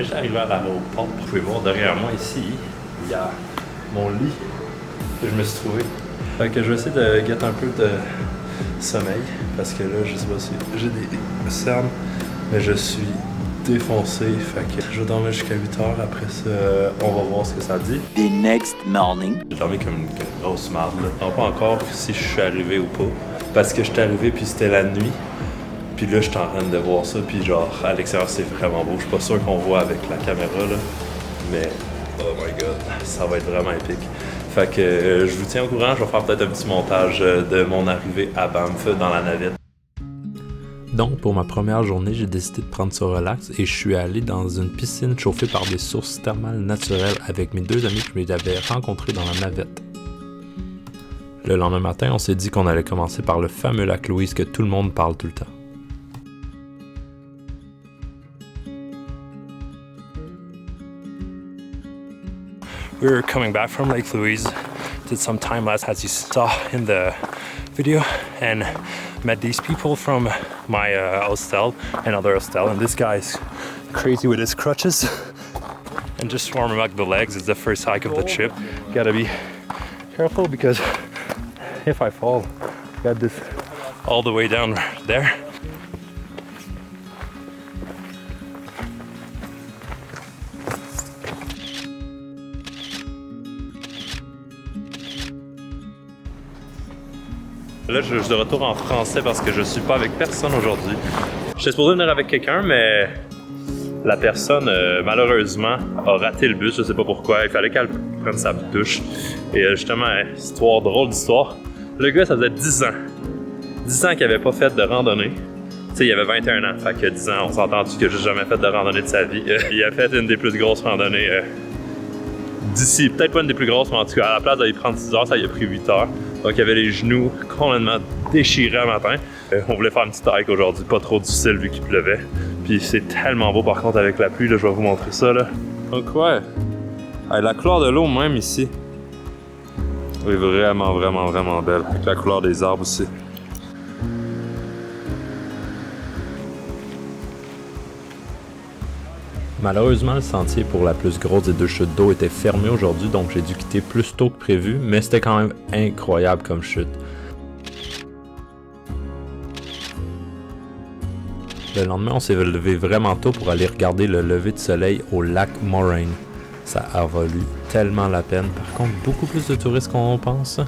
déjà arrivé à l'aéroport. Vous pouvez voir derrière moi ici, il y a mon lit que je me suis trouvé. Fait que je vais essayer de guetter un peu de sommeil parce que là, je sais pas si j'ai des cernes, mais je suis défoncé. Fait que je vais dormir jusqu'à 8 heures. Après ça, on va voir ce que ça dit. The next morning. J'ai dormi comme une grosse marde. Je ne sais pas encore si je suis arrivé ou pas. Parce que j'étais arrivé puis c'était la nuit. Puis là, je suis en train de voir ça. Puis genre, à l'extérieur, c'est vraiment beau. Je suis pas sûr qu'on voit avec la caméra là. Mais, oh my god, ça va être vraiment épique. Fait que je vous tiens au courant. Je vais faire peut-être un petit montage de mon arrivée à Banff dans la navette. Donc, pour ma première journée, j'ai décidé de prendre ça relax et je suis allé dans une piscine chauffée par des sources thermales naturelles avec mes deux amis que j'avais rencontrés dans la navette. Le lendemain matin, on s'est dit qu'on allait commencer par le fameux lac Louise que tout le monde parle tout le temps. We're coming back from Lake Louise, did some time lapse as you saw in the video, and met these people from my hostel and other hostel, and this guy's crazy with his crutches and just warming up the legs. It's the first hike of the trip. Gotta be careful because if I fall, got this all the way down there. Là, je suis de retour en français parce que je suis pas avec personne aujourd'hui. J'étais supposé venir avec quelqu'un, mais la personne, malheureusement, a raté le bus. Je sais pas pourquoi. Il fallait qu'elle prenne sa douche. Et justement, histoire, drôle d'histoire. Le gars, ça faisait 10 ans. 10 ans qu'il avait pas fait de randonnée. Tu sais, il avait 21 ans. Fait que 10 ans, on s'est entendu qu'il a juste jamais fait de randonnée de sa vie. Il a fait une des plus grosses randonnées d'ici. Peut-être pas une des plus grosses, mais en tout cas, à la place d'aller prendre 6 heures, ça lui a pris 8 heures. Donc, il avait les genoux complètement déchirés un matin. On voulait faire une petite hike aujourd'hui, pas trop difficile vu qu'il pleuvait. Puis c'est tellement beau par contre avec la pluie, là, je vais vous montrer ça. Là. Donc ouais, la couleur de l'eau même ici est vraiment, vraiment, vraiment belle. Avec la couleur des arbres aussi. Malheureusement, le sentier pour la plus grosse des deux chutes d'eau était fermé aujourd'hui, donc j'ai dû quitter plus tôt que prévu, mais c'était quand même incroyable comme chute. Le lendemain, on s'est levé vraiment tôt pour aller regarder le lever de soleil au lac Moraine. Ça a valu tellement la peine. Par contre, beaucoup plus de touristes qu'on pense.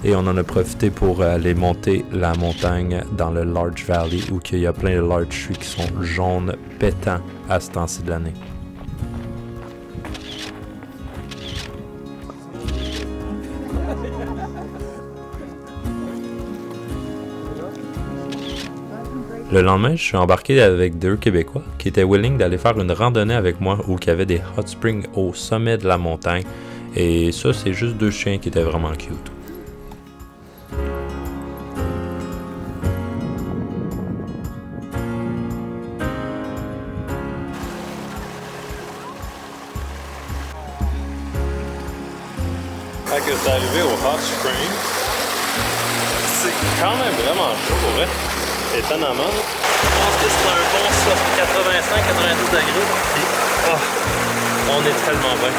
Et on en a profité pour aller monter la montagne dans le Larch Valley où il y a plein de larch trees qui sont jaunes pétants à ce temps-ci de l'année. Le lendemain, je suis embarqué avec deux Québécois qui étaient willing d'aller faire une randonnée avec moi où il y avait des hot springs au sommet de la montagne. Et ça, c'est juste deux chiens qui étaient vraiment cute. Fait que c'est arrivé au hot spring. C'est quand même vraiment chaud pour vrai. Étonnamment, je pense que c'est un bon 85-92 degrés. Et, on est tellement bien.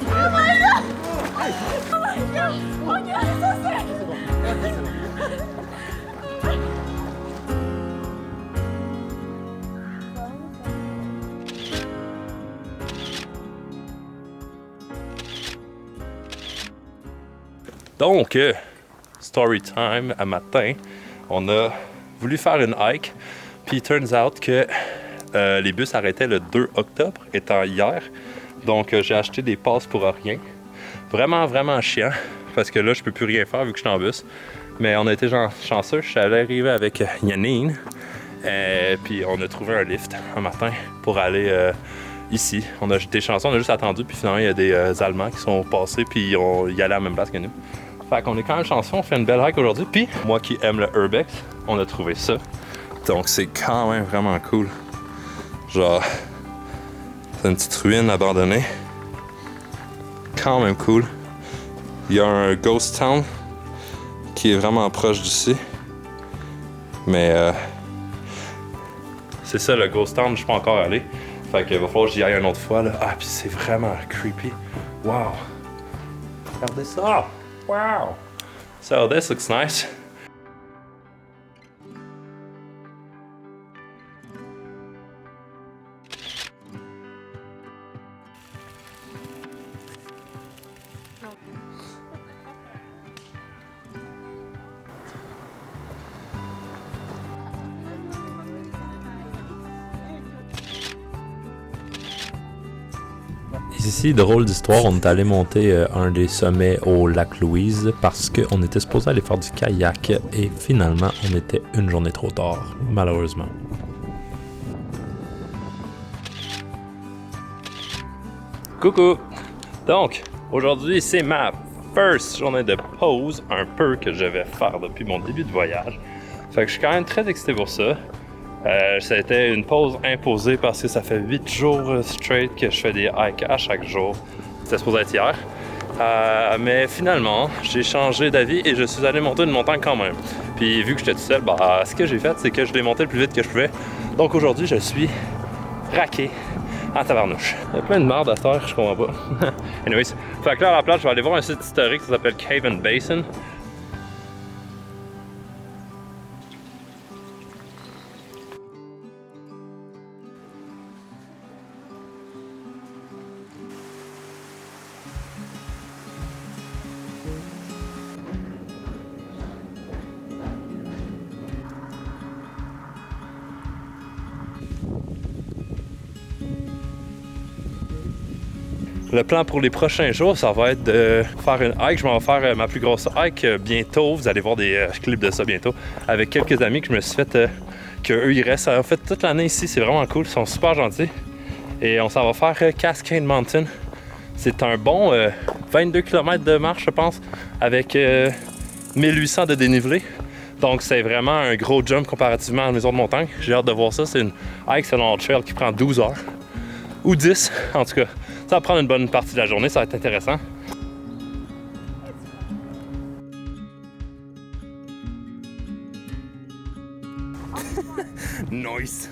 Oh my god! Oh my god! Oh my god, c'est ça c'est! Donc, story time à matin, on a voulu faire une hike, puis turns out que les bus arrêtaient le 2 octobre, étant hier. Donc, j'ai acheté des passes pour rien. Vraiment, vraiment chiant, parce que là, je peux plus rien faire vu que je suis en bus. Mais on a été chanceux, je suis allé arriver avec Yannine, puis on a trouvé un lift un matin pour aller ici. On a été chanceux, on a juste attendu, puis finalement, il y a des Allemands qui sont passés, puis ils allaient à la même place que nous. Fait qu'on est quand même chanceux, on fait une belle hike aujourd'hui. Puis, moi qui aime le urbex, on a trouvé ça. Donc, c'est quand même vraiment cool. Genre, c'est une petite ruine abandonnée. Quand même cool. Il y a un ghost town qui est vraiment proche d'ici. Mais C'est ça, le Ghost Town, je suis pas encore allé. Fait que va falloir que j'y aille une autre fois, là. Ah, puis c'est vraiment creepy. Wow! Regardez ça! Wow! So, this looks nice. Ici, drôle d'histoire, on est allé monter un des sommets au lac Louise parce qu'on était supposé aller faire du kayak et finalement, on était une journée trop tard, malheureusement. Coucou! Donc, aujourd'hui, c'est ma first journée de pause, un peu que je vais faire depuis mon début de voyage. Fait que je suis quand même très excité pour ça. Ça a été une pause imposée parce que ça fait 8 jours straight que je fais des hikes à chaque jour. C'était supposé être hier. Mais finalement, j'ai changé d'avis et je suis allé monter une montagne quand même. Puis vu que j'étais tout seul, ce que j'ai fait, c'est que je l'ai monté le plus vite que je pouvais. Donc aujourd'hui, je suis raqué en tabarnouche. Il y a plein de marde à terre, je comprends pas. Anyways, fait que là à la place, je vais aller voir un site historique qui s'appelle Cave and Basin. Le plan pour les prochains jours, ça va être de faire une hike. Je m'en vais faire ma plus grosse hike bientôt. Vous allez voir des clips de ça bientôt. Avec quelques amis que je me suis fait, qu'eux ils restent en fait toute l'année ici. C'est vraiment cool. Ils sont super gentils. Et on s'en va faire Cascade Mountain. C'est un bon 22 km de marche, je pense, avec 1800 de dénivelé. Donc c'est vraiment un gros jump comparativement à mes autres montagnes. J'ai hâte de voir ça. C'est une hike selon le trail qui prend 12 heures. Ou 10, en tout cas. Ça va prendre une bonne partie de la journée, ça va être intéressant. Nice!